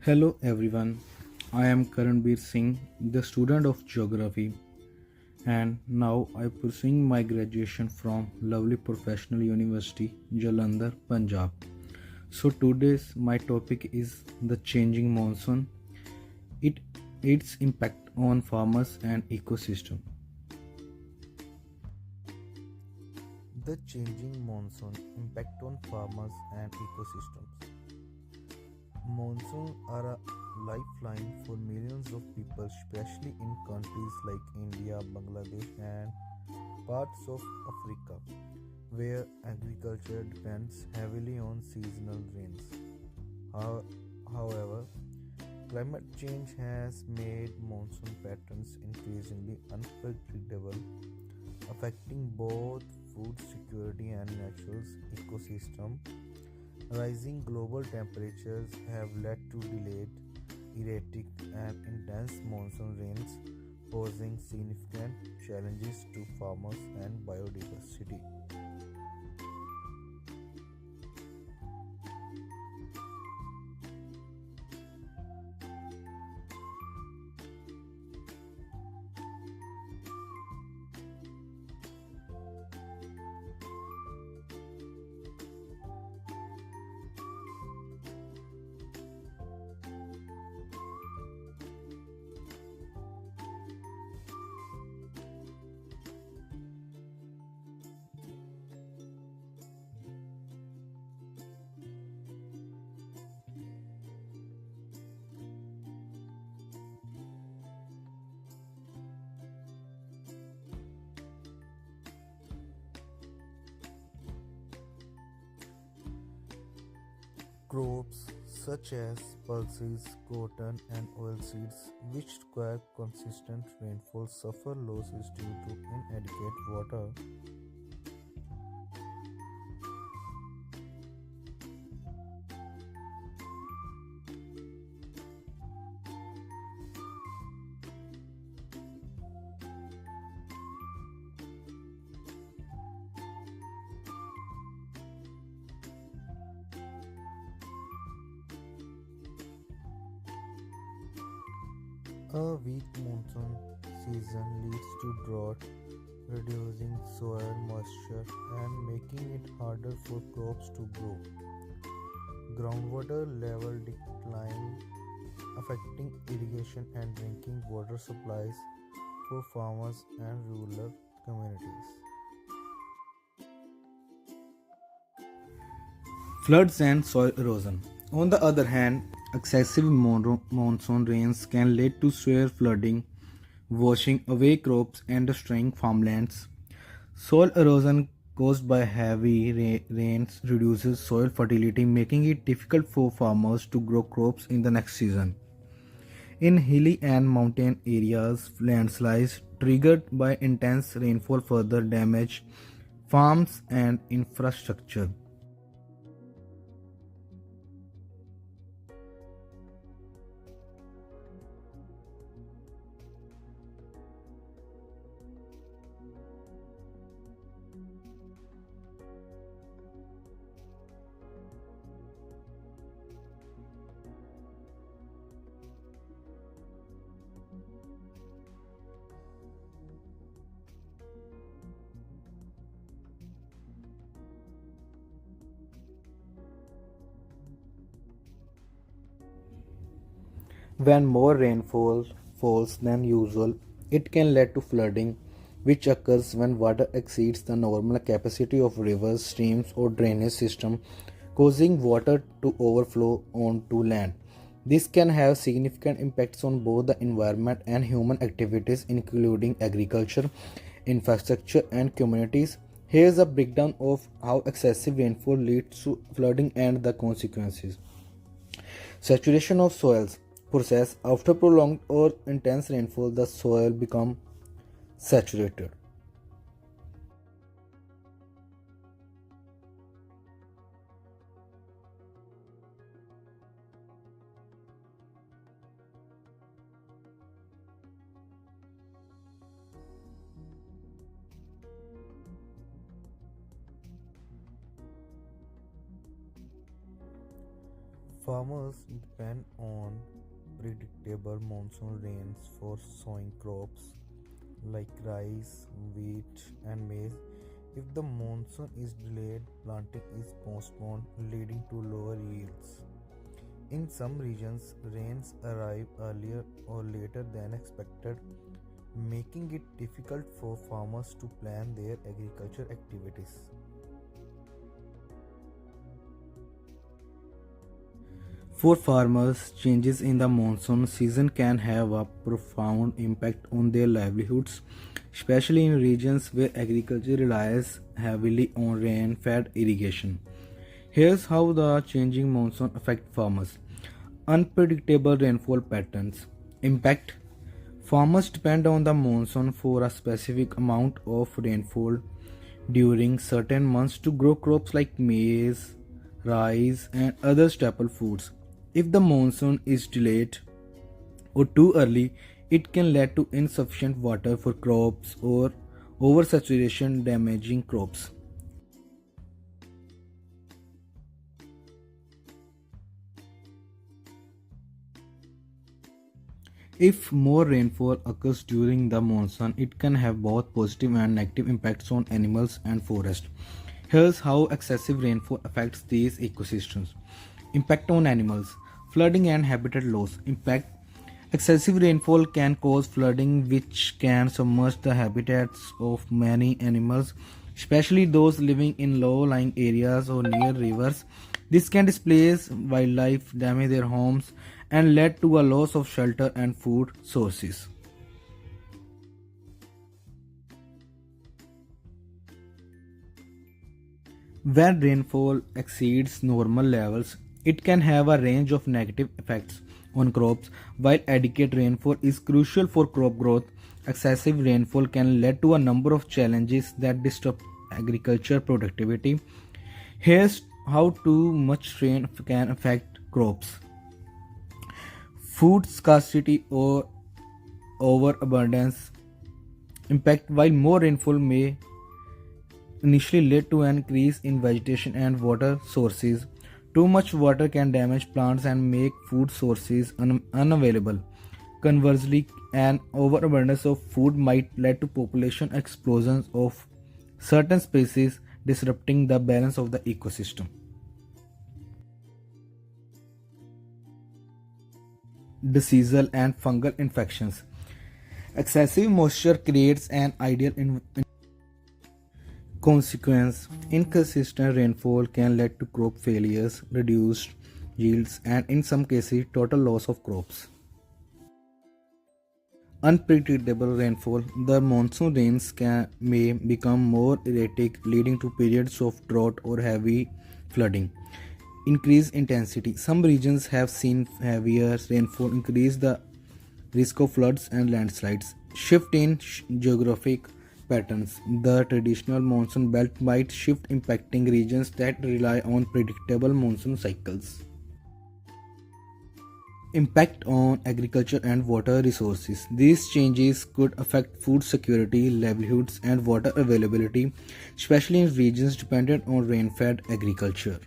Hello everyone, I am Karanbir Singh, the student of geography, and now I am pursuing my graduation from lovely professional university, Jalandhar, Punjab. So today's my topic is the changing monsoon, it its impact on farmers and ecosystem. The changing monsoon impact on farmers and ecosystems. Monsoons are a lifeline for millions of people, especially in countries like India, Bangladesh, and parts of Africa, where agriculture depends heavily on seasonal rains. How- However, climate change has made monsoon patterns increasingly unpredictable, affecting both food security and natural ecosystem. Rising global temperatures have led to delayed, erratic, and intense monsoon rains, posing significant challenges to farmers and biodiversity. Crops such as pulses, cotton, and oilseeds, which require consistent rainfall, suffer losses due to inadequate water. A weak monsoon season leads to drought, reducing soil moisture and making it harder for crops to grow. Groundwater level decline, affecting irrigation and drinking water supplies for farmers and rural communities. Floods and soil erosion. On the other hand, excessive monsoon rains can lead to severe flooding, washing away crops and destroying farmlands. Soil erosion caused by heavy rains reduces soil fertility, making it difficult for farmers to grow crops in the next season. In hilly and mountain areas, landslides triggered by intense rainfall further damage farms and infrastructure. When more rainfall falls than usual, it can lead to flooding, which occurs when water exceeds the normal capacity of rivers, streams, or drainage system, causing water to overflow onto land. This can have significant impacts on both the environment and human activities, including agriculture, infrastructure, and communities. Here's a breakdown of how excessive rainfall leads to flooding and the consequences. Saturation of soils process after prolonged or intense rainfall, the soil become saturated. Farmers depend on predictable monsoon rains for sowing crops like rice, wheat, and maize. If the monsoon is delayed, planting is postponed, leading to lower yields. In some regions, rains arrive earlier or later than expected, making it difficult for farmers to plan their agriculture activities. For farmers, changes in the monsoon season can have a profound impact on their livelihoods, especially in regions where agriculture relies heavily on rain fed irrigation. Here's how the changing monsoon affect farmers. Unpredictable rainfall patterns. Impact. Farmers depend on the monsoon for a specific amount of rainfall during certain months to grow crops like maize, rice, and other staple foods. If the monsoon is delayed or too early, it can lead to insufficient water for crops or oversaturation damaging crops. If more rainfall occurs during the monsoon, it can have both positive and negative impacts on animals and forest. Here's how excessive rainfall affects these ecosystems. Impact on animals. Flooding and habitat loss. Impact. Excessive rainfall can cause flooding, which can submerge the habitats of many animals, especially those living in low lying areas or near rivers. This can displace wildlife, damage their homes, and lead to a loss of shelter and food sources. When rainfall exceeds normal levels, it can have a range of negative effects on crops. While adequate rainfall is crucial for crop growth, excessive rainfall can lead to a number of challenges that disrupt agriculture productivity. Here's how too much rain can affect crops. Food scarcity or overabundance. Impact. While more rainfall may initially lead to an increase in vegetation and water sources, too much water can damage plants and make food sources unavailable. Conversely, an overabundance of food might lead to population explosions of certain species, disrupting the balance of the ecosystem. Diseasal and fungal infections. Excessive moisture creates an ideal consequence. Inconsistent rainfall can lead to crop failures, reduced yields, and in some cases, total loss of crops. Unpredictable rainfall. The monsoon rains may become more erratic, leading to periods of drought or heavy flooding. Increased intensity. Some regions have seen heavier rainfall increase the risk of floods and landslides. Shift in geographic patterns. The traditional monsoon belt might shift, impacting regions that rely on predictable monsoon cycles. Impact on agriculture and water resources. These changes could affect food security, livelihoods, and water availability, especially in regions dependent on rain fed agriculture.